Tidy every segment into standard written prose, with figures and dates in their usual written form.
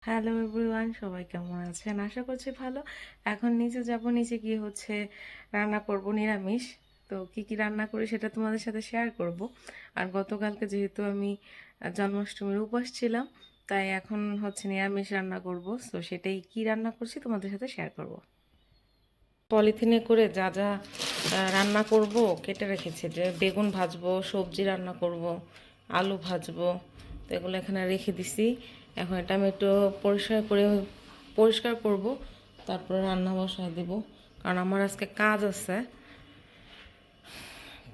Hello everyone, সবাই কেমন আছেন? আশা করছি ভালো। এখন নিচে যাব, নিচে গিয়ে রান্না করব নিরামিষ। তো কি কি রান্না করি সেটা তোমাদের সাথে শেয়ার করব। আর গতকালকে যেহেতু আমি জন্মাষ্টমীর উপবাস ছিলাম, তাই এখন নিরামিষ রান্না করব। তো সেটাই কি রান্না করছি তোমাদের সাথে শেয়ার করব। পলিথিনে করে যা যা রান্না করব কেটে রেখেছি, যে বেগুন ভাজবো, সবজি রান্না করব, আলু ভাজবো। তো এগুলো এখানে রেখে দিছি। এখন এটা আমি একটু পরিষ্কার করব, তারপরে রান্না বসায় দিব, কারণ আমার আজকে কাজ আছে।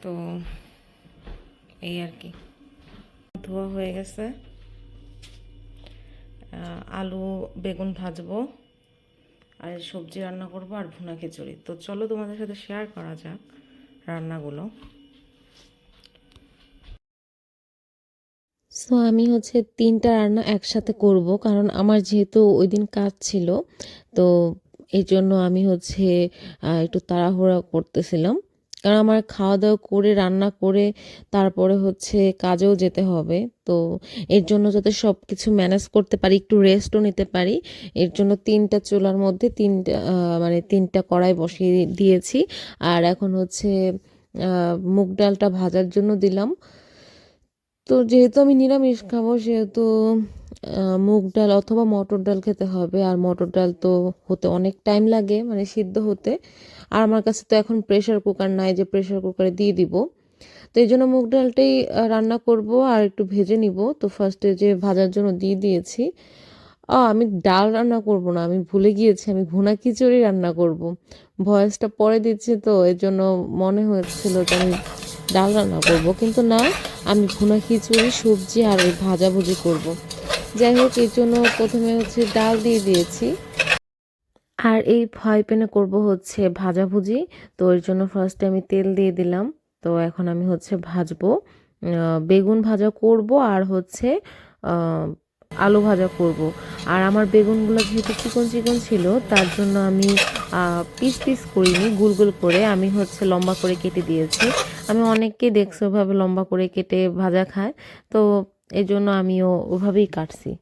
তো এই আর কি, ধোয়া হয়ে গেছে। আলু বেগুন ভাজবো, আর সবজি রান্না করব, আর ভুনা খিচুড়ি। তো চলো তোমাদের সাথে শেয়ার করা যাক রান্নাগুলো। সো আমি ৩টা রান্না একসাথে করব, কারণ আমার যেহেতু ওই দিন কাজ ছিল। তো এই জন্য আমি একটু তাড়াহুড়া করতেছিলাম, কারণ আমার খাওয়া দাওয়া করে রান্না করে তারপরে কাজেও যেতে হবে। তো এর জন্য যাতে সব কিছু ম্যানেজ করতে পারি, একটু রেস্টও নিতে পারি, এর জন্য 3টা চুলার মধ্যে 3টা কড়াই বসিয়ে দিয়েছি। আর এখন মুগ ডালটা ভাজার জন্য দিলাম। তো যেহেতু আমি নিরামিষ খাবো, সেহেতু মুগ ডাল অথবা মটর ডাল খেতে হবে। আর মটর ডাল তো হতে অনেক টাইম লাগে, মানে সিদ্ধ হতে। আর আমার কাছে তো এখন প্রেশার কুকার নাই যে প্রেশার কুকারে দিয়ে দিব। তো এই জন্য মুগ ডালটাই রান্না করব আর একটু ভেজে নিব। তো ফার্স্টে যে ভাজার জন্য দিয়ে দিয়েছি। আমি ডাল রান্না করব না, আমি ভুলে গিয়েছি, আমি ভুনা খিচুড়ি রান্না করব। ভয়েসটা পরে দিচ্ছি, তো এর জন্য মনে হয়েছিল যে আমি ডাল রান্না করব, কিন্তু না, আমি ভুনা খিচুড়ি, সবজি আর ওই ভাজাভুজি করব। যাই হোক, এর জন্য প্রথমে ডাল দিয়ে দিয়েছি। আর এই ফ্রাই প্যানে করব ভাজাভুজি। তো এর জন্য ফার্স্টে আমি তেল দিয়ে দিলাম। তো এখন আমি ভাজবো, বেগুন ভাজা করব, আর আহ, আলু ভাজা করব। আর আমার বেগুনগুলো যেহেতু চিকন চিকন ছিল, তার জন্য আমি পিস পিস করিনি, গোল গোল করে আমি লম্বা করে কেটে দিয়েছি। আমি অনেককে দেখছি ওভাবে লম্বা করে কেটে ভাজা খায়। তো এই জন্য আমিও ওভাবেই কাটছি।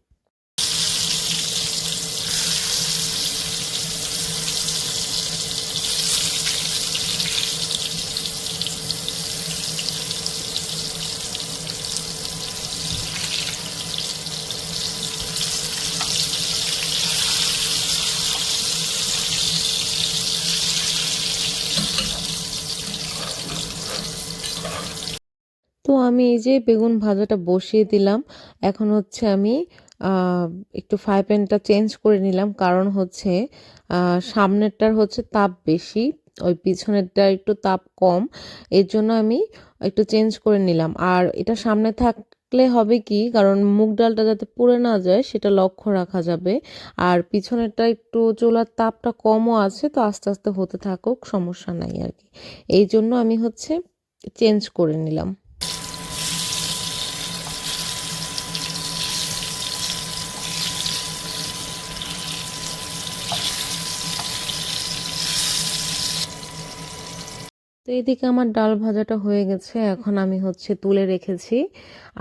তো আমি এই যে বেগুন ভাজাটা বসিয়ে দিলাম। এখন আমি একটু ফ্রাই প্যানটা চেঞ্জ করে নিলাম, কারণ সামনেরটার তাপ বেশি, ওই পিছনেরটা একটু তাপ কম। এর জন্য আমি একটু চেঞ্জ করে নিলাম। আর এটা সামনে থাকলে হবে কি, কারণ মুগ ডালটা যাতে পুড়ে না যায় সেটা লক্ষ্য রাখা যাবে। আর পিছনেরটা একটু চুলার তাপটা কমও আছে, তো আস্তে আস্তে হতে থাকুক, সমস্যা নাই আর কি। এই জন্য আমি চেঞ্জ করে নিলাম। তো এদিকে আমার ডাল ভাজাটা হয়ে গেছে, এখন আমি তুলে রেখেছি।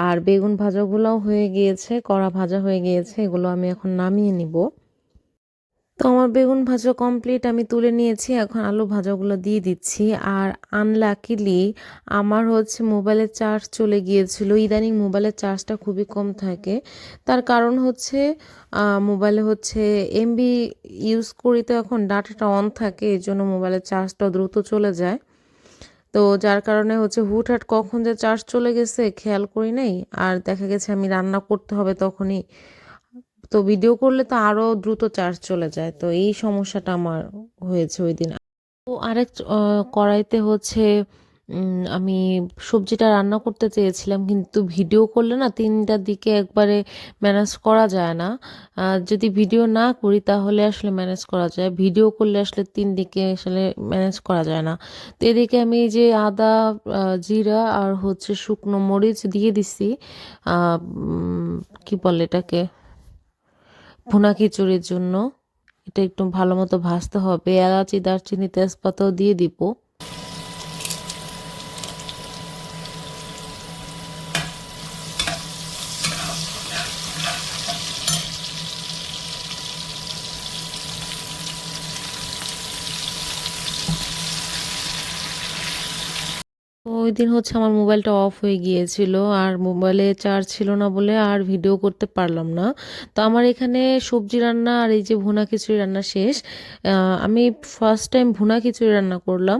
আর বেগুন ভাজাগুলোও হয়ে গিয়েছে, কড়া ভাজা হয়ে গিয়েছে, এগুলো আমি এখন নামিয়ে নিব। তো আমার বেগুন ভাজা কমপ্লিট, আমি তুলে নিয়েছি। এখন আলু ভাজাগুলো দিয়ে দিচ্ছি। আর আনলাকিলি আমার মোবাইলের চার্জ চলে গিয়েছিল। ইদানিং মোবাইলের চার্জটা খুবই কম থাকে। তার কারণ মোবাইলে এমবি ইউজ করি, তো এখন ডাটাটা অন থাকে, এই জন্য মোবাইলের চার্জটা দ্রুত চলে যায়। তো যার কারণে হুটহাট কখন যে চার্জ চলে গেছে খেয়াল করি নাই। আর দেখা গেছে আমি রান্না করতে হবে তখনই, তো ভিডিও করলে তো আরো দ্রুত চার্জ চলে যায়। তো এই সমস্যাটা আমার হয়েছে ওই দিন। তো আরেক কড়াইতে আমি সবজিটা রান্না করতে চেয়েছিলাম, কিন্তু ভিডিও করলে না 3টার দিকে একবারে ম্যানেজ করা যায় না। যদি ভিডিও না করি তাহলে আসলে ম্যানেজ করা যায়, ভিডিও করলে আসলে 3 দিকে আসলে ম্যানেজ করা যায় না। তো এদিকে আমি এই যে আদা, জিরা আর শুকনো মরিচ দিয়ে দিছি। কি বলে এটাকে, ভুনা খিচুড়ির জন্য। এটা একটু ভালো মতো ভাজতে হবে, এলাচি দারচিনি তেজপাতাও দিয়ে দিব। ওই দিন হচ্ছে আমার মোবাইলটা অফ হয়ে গিয়েছিল আর মোবাইলে চার্জ ছিল না বলে আর ভিডিও করতে পারলাম না। তো আমার এখানে সবজি রান্না আর এই যে ভুনা খিচুড়ি রান্না শেষ। আমি ফার্স্ট টাইম ভুনা খিচুড়ি রান্না করলাম।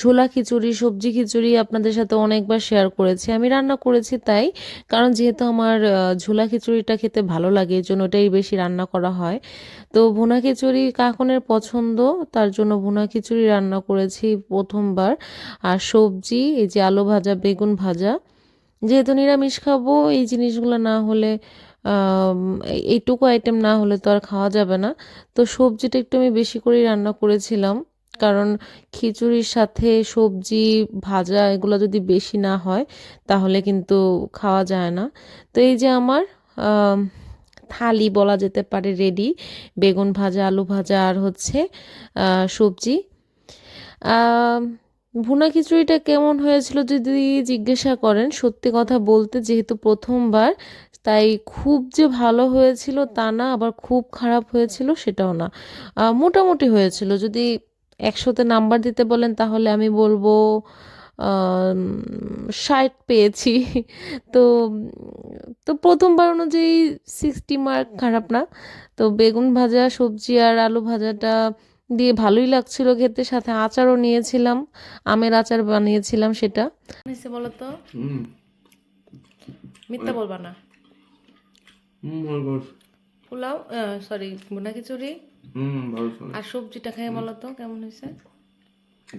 ঝোলা খিচুড়ি, সবজি খিচুড়ি আপনাদের সাথে অনেকবার শেয়ার করেছি। আমি রান্না করেছি তাই, কারণ যেহেতু আমার ঝোলা খিচুড়িটা খেতে ভালো লাগে এই জন্য ওটাই বেশি রান্না করা হয়। তো ভুনা খিচুড়ি কাকনের পছন্দ, তার জন্য ভুনা খিচুড়ি রান্না করেছি প্রথমবার। আর সবজি এই যে আলু ভাজা, বেগুন ভাজা, যেহেতু নিরামিষ খাবো এই জিনিসগুলো না হলে এইটুকু আইটেম না হলে তো আর খাওয়া যাবে না। তো সবজিটা একটু আমি বেশি করেই রান্না করেছিলাম, কারণ খিচুড়ির সাথে সবজি ভাজা এগুলো যদি বেশি না হয় তাহলে কিন্তু খাওয়া যায় না। তো এই যে আমার আম, থালি বলা যেতে পারে রেডি, বেগুন ভাজা, আলু ভাজা আর হচ্ছে সবজি। আম, ভুনা খিচুড়িটা কেমন হয়েছিল যদি জিজ্ঞাসা করেন, সত্যি কথা বলতে যেহেতু প্রথমবার, তাই খুব যে ভালো হয়েছিল তা না, আবার খুব খারাপ হয়েছিল সেটাও না। মোটামুটি হয়েছিল। যদি 100-তে নাম্বার দিতে বলেন তাহলে আমি বলবো 60 পেয়েছি। তো তো প্রথমবার অনুযায়ী 60 মার্ক, খারাপ না। তো বেগুন ভাজা, সবজি আর আলু ভাজাটা দিয়ে ভালোই লাগছিল খেতে, সাথে আচারও নিয়েছিলাম, আমের আচার বানিয়েছিলাম সেটা। হয়েছে বলো তো, হুম মিথ্যা বলবা না। ভালো করছ। পোলাও, সরি, ভুনা খিচুড়ি ভালো চলে। আর সবজিটা খেয়ে বলো তো কেমন হয়েছে।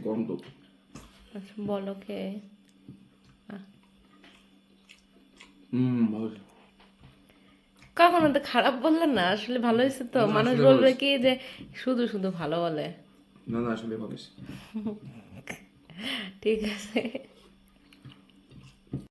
গন্ধ। আচ্ছা, বলো খেয়ে। ভালো। কখনো তো খারাপ বললেন না, আসলে ভালো হয়েছে তো। না, মানুষ আসলে বলবে ভালো কি যে শুধু শুধু ভালো বলে। না না আসলে ভালো। ঠিক আছে।